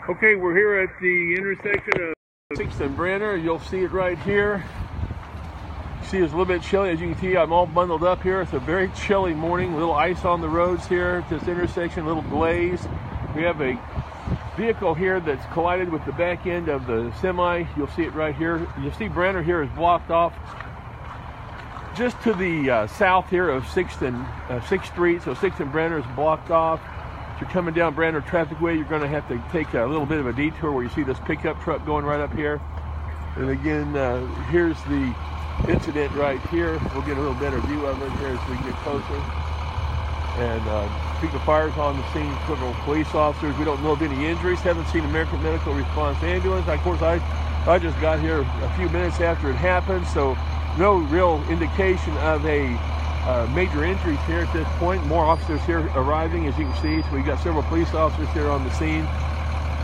Okay, we're here at the intersection of 6th and Brenner. You'll see it right here. You see it's a little bit chilly. As you can see, I'm all bundled up here. It's a very chilly morning. A little ice on the roads here at this intersection, a little glaze. We have a vehicle here that's collided with the back end of the semi. You'll see it right here. You'll see Brenner here is blocked off just to the south here of 6th Street. So 6th and Brenner is blocked off. If you're coming down Brenner Traffic Way, you're going to have to take a little bit of a detour where you see this pickup truck going right up here. And again, here's the incident right here. We'll get a little better view of it here as we get closer. And Topeka Fire's on the scene, several police officers. We don't know of any injuries. Haven't seen American Medical Response Ambulance. Of course, I just got here a few minutes after it happened, so no real indication of a major injuries here at this point. More officers here arriving, as you can see. So we got several police officers here on the scene.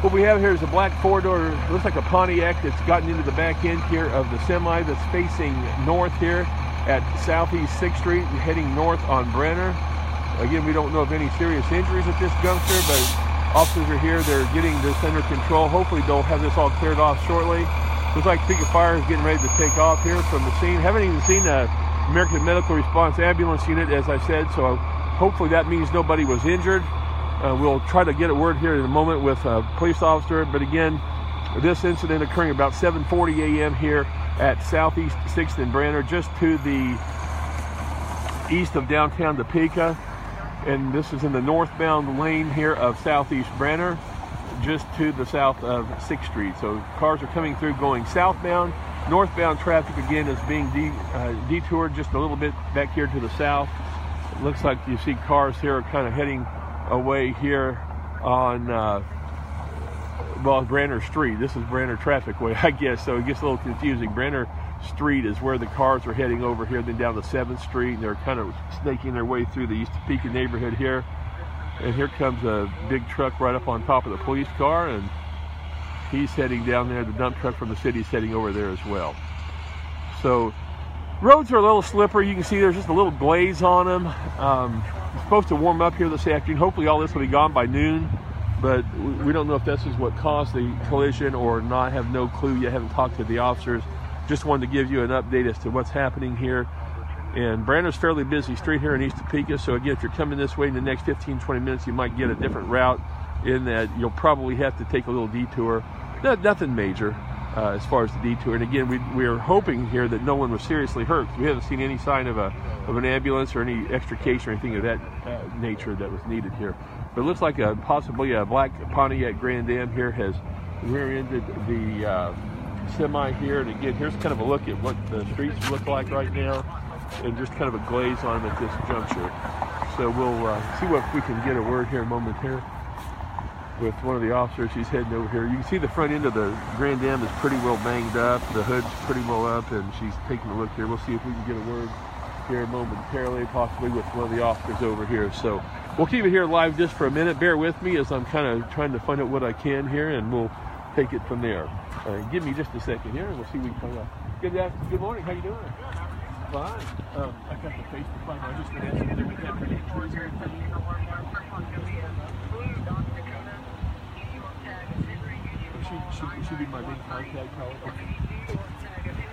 What we have here is a black four-door, looks like a Pontiac that's gotten into the back end here of the semi that's facing north here at Southeast 6th Street, heading north on Brenner. Again, we don't know of any serious injuries at this juncture, but officers are here. They're getting this under control. Hopefully they'll have this all cleared off shortly. Looks like Topeka Fire is getting ready to take off here from the scene. Haven't even seen a American Medical Response Ambulance Unit, as I said, so hopefully that means nobody was injured. We'll try to get a word here in a moment with a police officer, but again, this incident occurring about 7:40 a.m. here at Southeast 6th and Brenner, just to the east of downtown Topeka, and this is in the northbound lane here of Southeast Brenner, just to the south of 6th Street. So cars are coming through going southbound. Northbound traffic again is being detoured just a little bit back here to the south. It looks like you see cars here are kind of heading away here on Brenner Street. This is Brenner Traffic Way, I guess, so it gets a little confusing. Brenner Street is where the cars are heading over here, then down to 7th Street, and they're kind of snaking their way through the East Topeka neighborhood here. And here comes a big truck right up on top of the police car, and he's heading down there. The dump truck from the city is heading over there as well. So roads are a little slippery. You can see there's just a little glaze on them. It's supposed to warm up here this afternoon. Hopefully all this will be gone by noon, but we don't know if this is what caused the collision or not. I have no clue yet. I haven't talked to the officers. Just wanted to give you an update as to what's happening here. And Brenner's fairly busy street here in East Topeka, so again, if you're coming this way in the next 15-20 minutes, you might get a different route, in that you'll probably have to take a little detour. Nothing major as far as the detour. And again, we're hoping here that no one was seriously hurt. We haven't seen any sign of an ambulance or any extrication or anything of that nature that was needed here. But it looks like possibly a black Pontiac Grand Am here has rear-ended the semi here. And again, here's kind of a look at what the streets look like right now, and just kind of a glaze on them at this juncture. So we'll see what we can get a word here momentarily with one of the officers. He's heading over here. You can see the front end of the Grand Am is pretty well banged up. The hood's pretty well up, and she's taking a look here. We'll see if we can get a word here momentarily, possibly with one of the officers over here. So we'll keep it here live just for a minute. Bear with me as I'm kind of trying to find out what I can here, and we'll take it from there. Give me just a second here, and we'll see what we can find out. Good morning. How you doing? Fine. I got the face to find. I was just going to ask you, did we have any injuries or anything? Should be my main contact.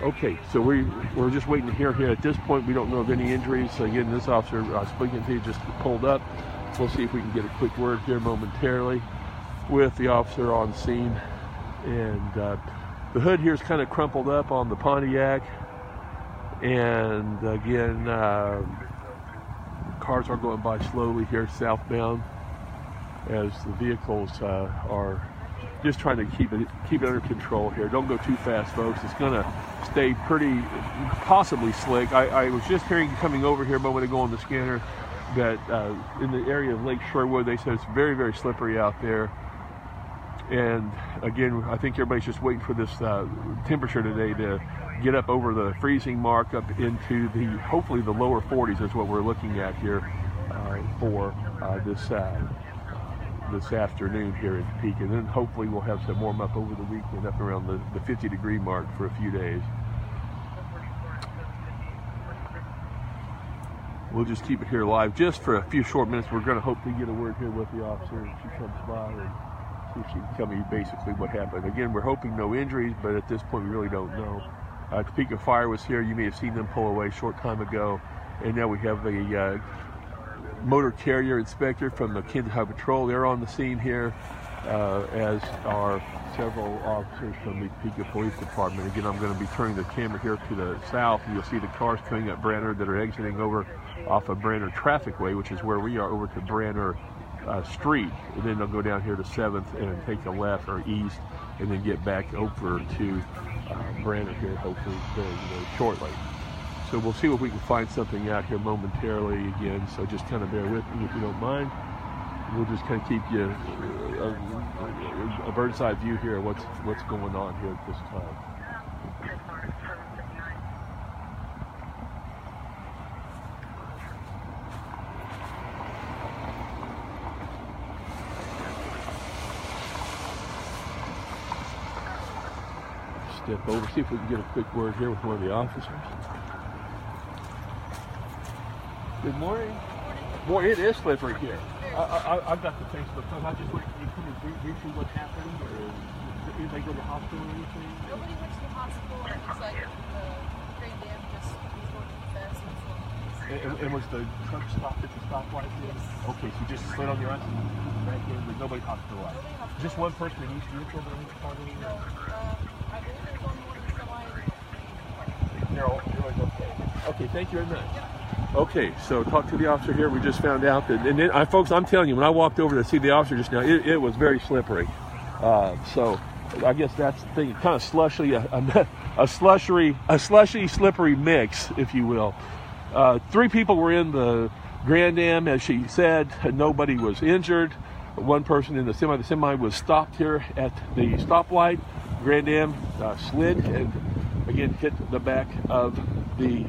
Okay, so we're just waiting to hear here. At this point, we don't know of any injuries. So again, this officer speaking to you just pulled up. We'll see if we can get a quick word here momentarily with the officer on scene. And the hood here is kind of crumpled up on the Pontiac. And again, cars are going by slowly here southbound as the vehicles are just trying to keep it under control here. Don't go too fast, folks. It's going to stay pretty, possibly slick. I was just hearing coming over here a moment ago on the scanner that in the area of Lake Sherwood, they said it's very, very slippery out there. And again, I think everybody's just waiting for this temperature today to get up over the freezing mark, up into hopefully the lower 40s is what we're looking at here for this afternoon here at Topeka. And then hopefully we'll have some warm up over the weekend up around the 50-degree mark for a few days. We'll just keep it here live just for a few short minutes. We're going to hopefully get a word here with the officer if she comes by and she can tell me basically what happened. Again, we're hoping no injuries, but at this point we really don't know. Topeka Fire was here. You may have seen them pull away a short time ago. And now we have a motor carrier inspector from the Kansas Highway Patrol. They're on the scene here, as are several officers from the Topeka Police Department. Again, I'm going to be turning the camera here to the south, and you'll see the cars coming up Branner that are exiting over off of Branner Trafficway, which is where we are, over to Branner Street. And then they'll go down here to 7th and take a left or east, and then get back over to Branner here, hopefully very shortly. So we'll see if we can find something out here momentarily again. So just kind of bear with me if you don't mind. We'll just kind of keep you a bird's eye view here of what's going on here at this time. Step over, see if we can get a quick word here with one of the officers. Good morning. Boy, it is slippery here. I've got the Facebook post. I just want you to come and brief you what happened, or did anybody go to the hospital or anything? Nobody went to the hospital. It's like the Grand Dam just was going too fast and slow. And was the truck stopped at the stoplight? Yes. Okay, so you just slid on your ice and back in, but nobody hospitalized. Nobody hospitalized. Just one person in each vehicle that was part of it? No. I believe there's only one semi. They're all okay. Okay, thank you very much. Okay, so talk to the officer here. We just found out that, and then, folks, I'm telling you, when I walked over to see the officer just now, it was very slippery. So I guess that's the thing, kind of slushy, a slushy, slippery mix, if you will. 3 people were in the Grand Dam, as she said. Nobody was injured. One person in the semi was stopped here at the stoplight. Grand Dam slid and again hit the back of the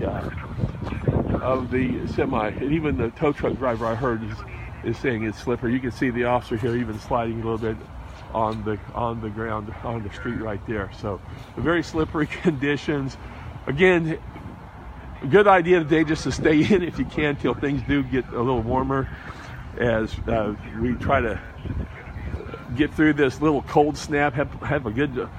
semi, and even the tow truck driver I heard is saying it's slippery. You can see the officer here even sliding a little bit on the ground on the street right there. So very slippery conditions. Again, a good idea today just to stay in if you can till things do get a little warmer, as we try to get through this little cold snap, have a good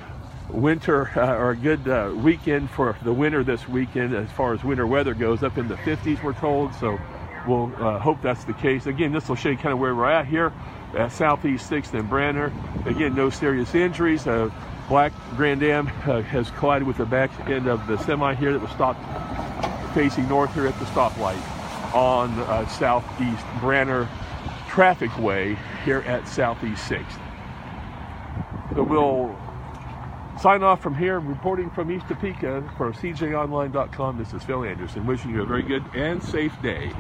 winter or a good weekend for the winter this weekend as far as winter weather goes, up in the 50s we're told. So we'll hope that's the case. Again, this will show you kind of where we're at here at Southeast 6th and Branner. Again, no serious injuries. Black Grand Dam has collided with the back end of the semi here that was stopped facing north here at the stoplight on Southeast Branner Trafficway here at Southeast 6th. So we'll sign off from here, reporting from East Topeka for CJOnline.com. This is Phil Anderson, wishing you a very good and safe day.